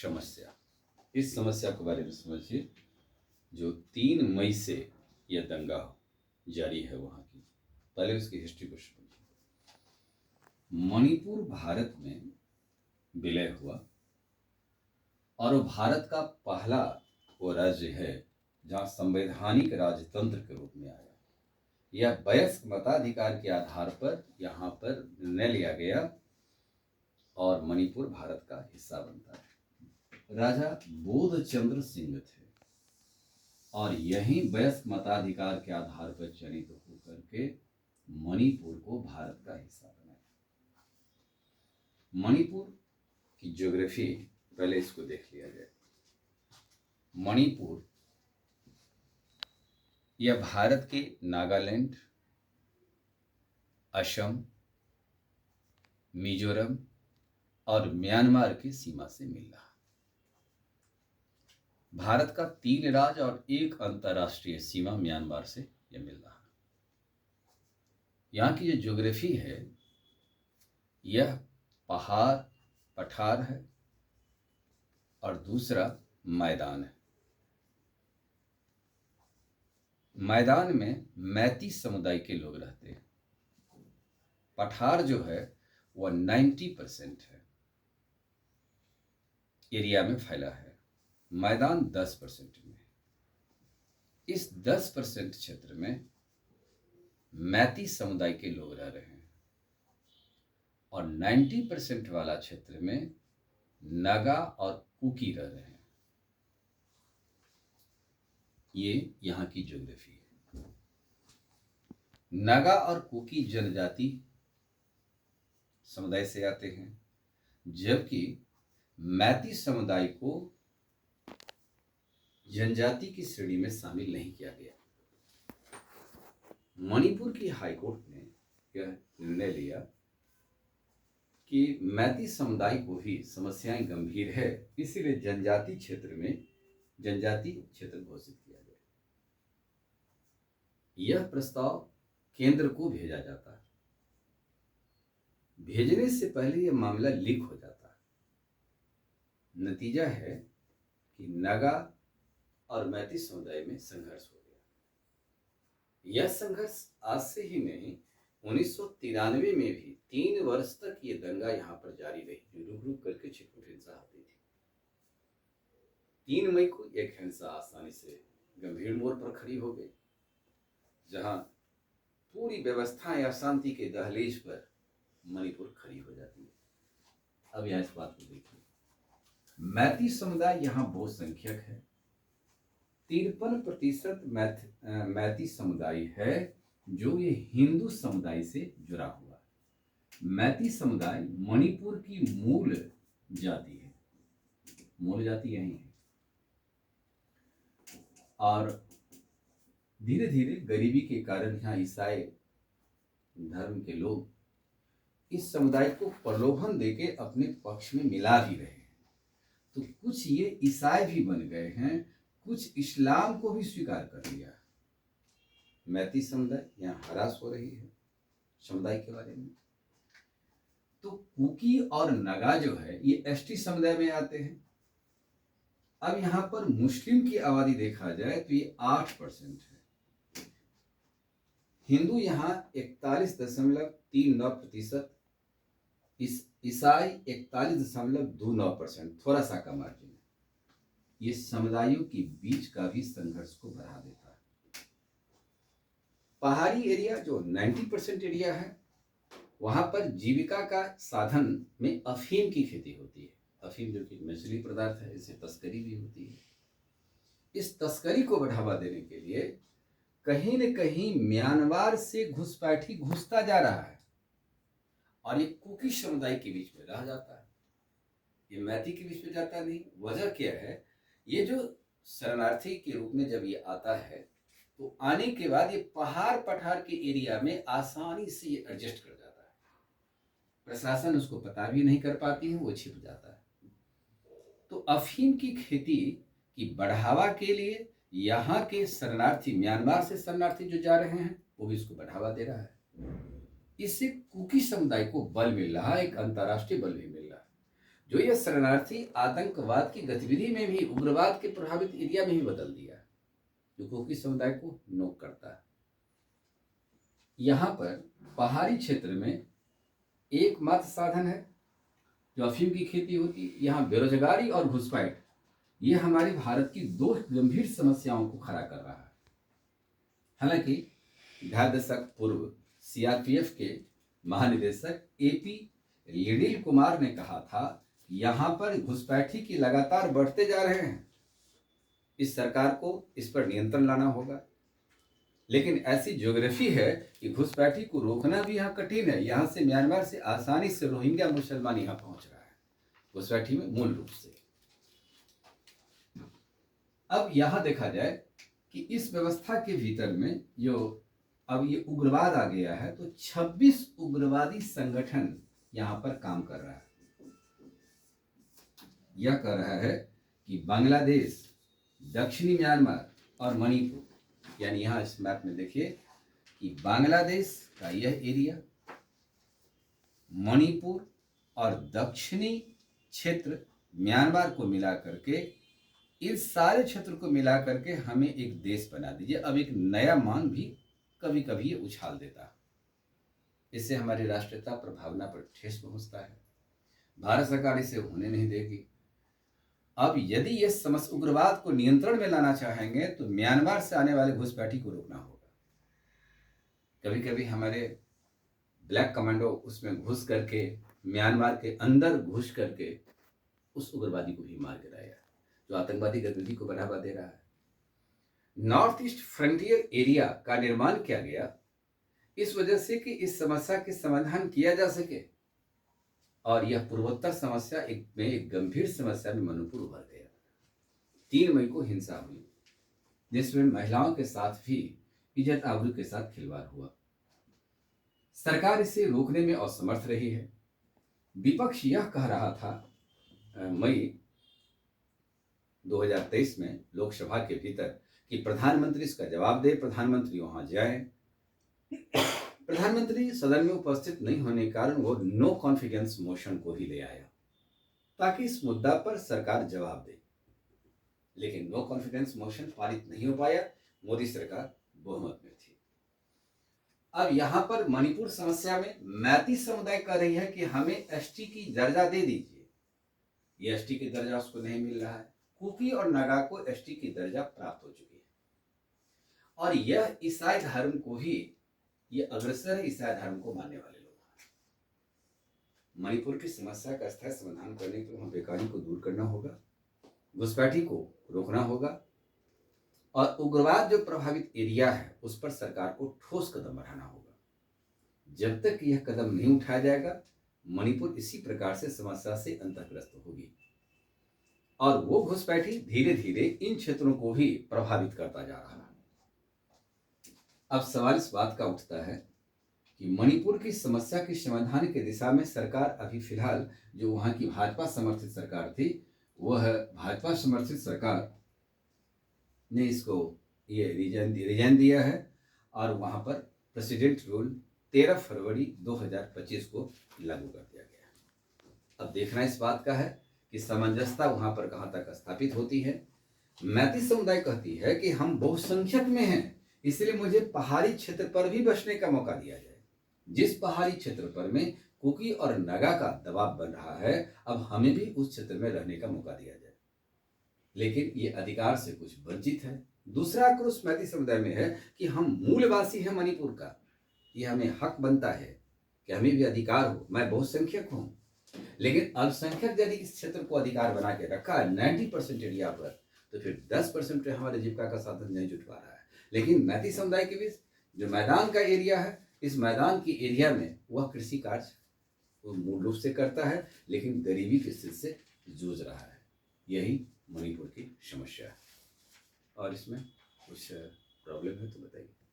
समस्या, इस समस्या के बारे में समझिए। जो 3 मई से यह दंगा जारी है वहाँ की, पहले उसकी हिस्ट्री को समझिए। मणिपुर भारत में विलय हुआ और वो भारत का पहला वो राज्य है जहाँ संवैधानिक राजतंत्र के रूप में आया। यह वयस्क मताधिकार के आधार पर यहाँ पर निर्णय लिया गया और मणिपुर भारत का हिस्सा बनता है। राजा बोधचंद्र सिंह थे और यही वयस्क मताधिकार के आधार पर चयनित होकर के मणिपुर को भारत का हिस्सा बनाया। मणिपुर की ज्योग्राफी पहले इसको देख लिया जाए। मणिपुर यह भारत के नागालैंड, असम, मिजोरम और म्यांमार की सीमा से मिल रहा। भारत का 3 राज्य और 1 अंतर्राष्ट्रीय सीमा म्यांमार से यह मिल रहा। यहाँ की जो ज्योग्राफी है यह पहाड़ पठार है और दूसरा मैदान है। मैदान में मैती समुदाय के लोग रहते हैं। पठार जो है वह 90% है एरिया में फैला है, मैदान 10% में। इस 10% क्षेत्र में मैती समुदाय के लोग रह रहे हैं और 90% वाला क्षेत्र में नगा और कुकी रह रहे हैं। ये यहाँ की ज्योग्राफी है। नगा और कुकी जनजाति समुदाय से आते हैं, जबकि मैती समुदाय को जनजाति की श्रेणी में शामिल नहीं किया गया। मणिपुर की हाईकोर्ट ने यह निर्णय लिया कि मैती समुदाय को भी समस्याएं गंभीर है, इसीलिए जनजाति क्षेत्र घोषित किया गया। यह प्रस्ताव केंद्र को भेजा जाता है। भेजने से पहले यह मामला लीक हो जाता है। नतीजा है कि नगा और मैती समुदाय में संघर्ष हो गया। यह संघर्ष आज से ही नहीं, 1993 में भी 3 वर्ष तक ये दंगा यहाँ पर जारी रही, जो रुक रुक करके छिटपुट हिंसा होती थी। 3 मई को एक हिंसा आसानी से गंभीर मोड़ पर खड़ी हो गई, जहां पूरी व्यवस्थाएं अशांति के दहलीज पर मणिपुर खड़ी हो जाती है। अब यहाँ इस बात को देखिए, मैती समुदाय यहाँ बहुसंख्यक है। 53% मैती समुदाय है जो ये हिंदू समुदाय से जुड़ा हुआ है। मैती समुदाय मणिपुर की मूल जाति है, मूल जाति यही है और धीरे धीरे गरीबी के कारण यहाँ ईसाई धर्म के लोग इस समुदाय को प्रलोभन देके अपने पक्ष में मिला भी रहे हैं। तो कुछ ये ईसाई भी बन गए हैं, कुछ इस्लाम को भी स्वीकार कर लिया। मैती समुदाय यहाँ हरास हो रही है समुदाय के बारे में। तो कुकी और नगा जो है ये एसटी समुदाय में आते हैं। अब यहाँ पर मुस्लिम की आबादी देखा जाए तो ये 8% है। हिंदू यहाँ 41.39%, ईसाई 41.29%, थोड़ा सा का मार्जिन है। ये समुदायों के बीच का भी संघर्ष को बढ़ा देता है। पहाड़ी एरिया जो 90% एरिया है, वहां पर जीविका का साधन में अफीम की खेती होती है। अफीम जो कि नशीली पदार्थ है, इससे तस्करी भी होती है। इस तस्करी को बढ़ावा देने के लिए कहीं न कहीं म्यांमार से घुसपैठी घुसता जा रहा है और ये कुकी समुदाय के बीच में रह जाता है, ये मैती के बीच में जाता नहीं। वजह क्या है? ये जो शरणार्थी के रूप में जब ये आता है तो आने के बाद ये पहाड़ पठार के एरिया में आसानी से ये एडजस्ट कर जाता है। प्रशासन उसको पता भी नहीं कर पाती है, वो छिप जाता है। तो अफीम की खेती की बढ़ावा के लिए यहाँ के शरणार्थी, म्यांमार से शरणार्थी जो जा रहे हैं, वो भी इसको बढ़ावा दे रहा है। इससे कुकी समुदाय को बल मिल रहा है, एक अंतर्राष्ट्रीय बल भी मिल रहा है। जो ये शरणार्थी आतंकवाद की गतिविधि में भी, उग्रवाद के प्रभावित एरिया में भी बदल दिया, जो कुकी समुदाय को नोक करता है। यहाँ पर पहाड़ी क्षेत्र में एकमात्र साधन है जो अफीम की खेती होती है। यहाँ बेरोजगारी और घुसपैठ, ये हमारे भारत की दो गंभीर समस्याओं को खड़ा कर रहा है। हालांकि 2.5 दशक पूर्व सीआरपीएफ के महानिदेशक एपी लिडिल कुमार ने कहा था, यहाँ पर घुसपैठी की लगातार बढ़ते जा रहे हैं, इस सरकार को इस पर नियंत्रण लाना होगा। लेकिन ऐसी ज्योग्राफी है कि घुसपैठी को रोकना भी यहाँ कठिन है। यहाँ से म्यांमार से आसानी से रोहिंग्या मुसलमान यहाँ पहुंच रहा है घुसपैठी में मूल रूप से। अब यहाँ देखा जाए कि इस व्यवस्था के भीतर में जो अब ये उग्रवाद आ गया है, तो 26 उग्रवादी संगठन यहाँ पर काम कर रहा है। यह कह रहा है कि बांग्लादेश, दक्षिणी म्यांमार और मणिपुर, यानी यहाँ इस मैप में देखिए कि बांग्लादेश का यह एरिया, मणिपुर और दक्षिणी क्षेत्र म्यांमार को मिला करके, इस सारे क्षेत्र को मिला करके हमें एक देश बना दीजिए। अब एक नया मांग भी कभी कभी ये उछाल देता है। इससे हमारी राष्ट्रीयता पर, भावना पर ठेस पहुंचता है। भारत सरकार इसे होने नहीं देगी। अब यदि ये समस्त उग्रवाद को नियंत्रण में लाना चाहेंगे तो म्यांमार से आने वाले घुसपैठी को रोकना होगा। कभी कभी हमारे ब्लैक कमांडो उसमें घुस करके, म्यांमार के अंदर घुस करके उस उग्रवादी को भी मार गिराया जो आतंकवादी गतिविधि को बढ़ावा दे रहा है। नॉर्थ ईस्ट फ्रंटियर एरिया का निर्माण किया गया इस वजह से कि इस समस्या के समाधान किया जा सके, और यह पूर्वोत्तर समस्या एक गंभीर समस्या में मणिपुर उभर गया। 3 मई को हिंसा हुई, जिसमें महिलाओं के साथ भी इज्जत आबरू के साथ खिलवाड़ हुआ। सरकार इसे रोकने में असमर्थ रही है। विपक्ष यह कह रहा था मई 2023 में लोकसभा के भीतर कि प्रधानमंत्री इसका जवाब दे, प्रधानमंत्री वहां जाए। प्रधानमंत्री सदन में उपस्थित नहीं होने के कारण वो नो कॉन्फिडेंस मोशन को ही ले आया ताकि इस मुद्दा पर सरकार जवाब दे। लेकिन नो कॉन्फिडेंस मोशन पारित नहीं हो पाया। मोदी सरकार बहुमत में थी। अब यहां पर मणिपुर समस्या में मैती समुदाय कह रही है कि हमें एसटी की दर्जा दे दीजिए। ये एसटी की दर्जा उसको नहीं मिल रहा है। कुकी और नागा को एसटी की दर्जा प्राप्त हो चुकी है, और यह ईसाई धर्म को ही, ये अग्रसर है ईसाई धर्म को मानने वाले लोग। मणिपुर की समस्या का स्थायी समाधान करने के लिए वहां बेकारी को दूर करना होगा, घुसपैठी को रोकना होगा, और उग्रवाद जो प्रभावित एरिया है उस पर सरकार को ठोस कदम बढ़ाना होगा। जब तक यह कदम नहीं उठाया जाएगा, मणिपुर इसी प्रकार से समस्या से अंतर्ग्रस्त होगी, और वो घुसपैठी धीरे धीरे इन क्षेत्रों को भी प्रभावित करता जा रहा है। अब सवाल इस बात का उठता है कि मणिपुर की समस्या के समाधान की दिशा में सरकार अभी फिलहाल, जो वहां की भाजपा समर्थित सरकार थी, वह भाजपा समर्थित सरकार ने इसको ये रिजाइन दिया है, और वहां पर प्रेसिडेंट रूल 13 फरवरी 2025 को लागू कर दिया गया। अब देखना इस बात का है कि सामंजस्यता वहां पर कहां तक स्थापित होती है। मैती समुदाय कहती है कि हम बहुसंख्यक में हैं, इसलिए मुझे पहाड़ी क्षेत्र पर भी बसने का मौका दिया जाए। जिस पहाड़ी क्षेत्र पर में कुकी और नगा का दबाव बन रहा है, अब हमें भी उस क्षेत्र में रहने का मौका दिया जाए। लेकिन ये अधिकार से कुछ वंचित है। दूसरा आक्रोश मैती समुदाय में है कि हम मूलवासी हैं मणिपुर का, ये हमें हक बनता है कि हमें भी अधिकार हो। मैं बहुसंख्यक हूं, लेकिन अल्पसंख्यक यदि इस क्षेत्र को अधिकार बना के रखा है 90% एरिया पर, तो फिर 10% हमारे जीविका का साधन नहीं जुट पा रहा है। लेकिन मैती समुदाय के बीच जो मैदान का एरिया है, इस मैदान की एरिया में वह कृषि कार्य वो मूल रूप से करता है, लेकिन गरीबी की स्थिति से जूझ रहा है। यही मणिपुर की समस्या है। और इसमें कुछ प्रॉब्लम है तो बताइए।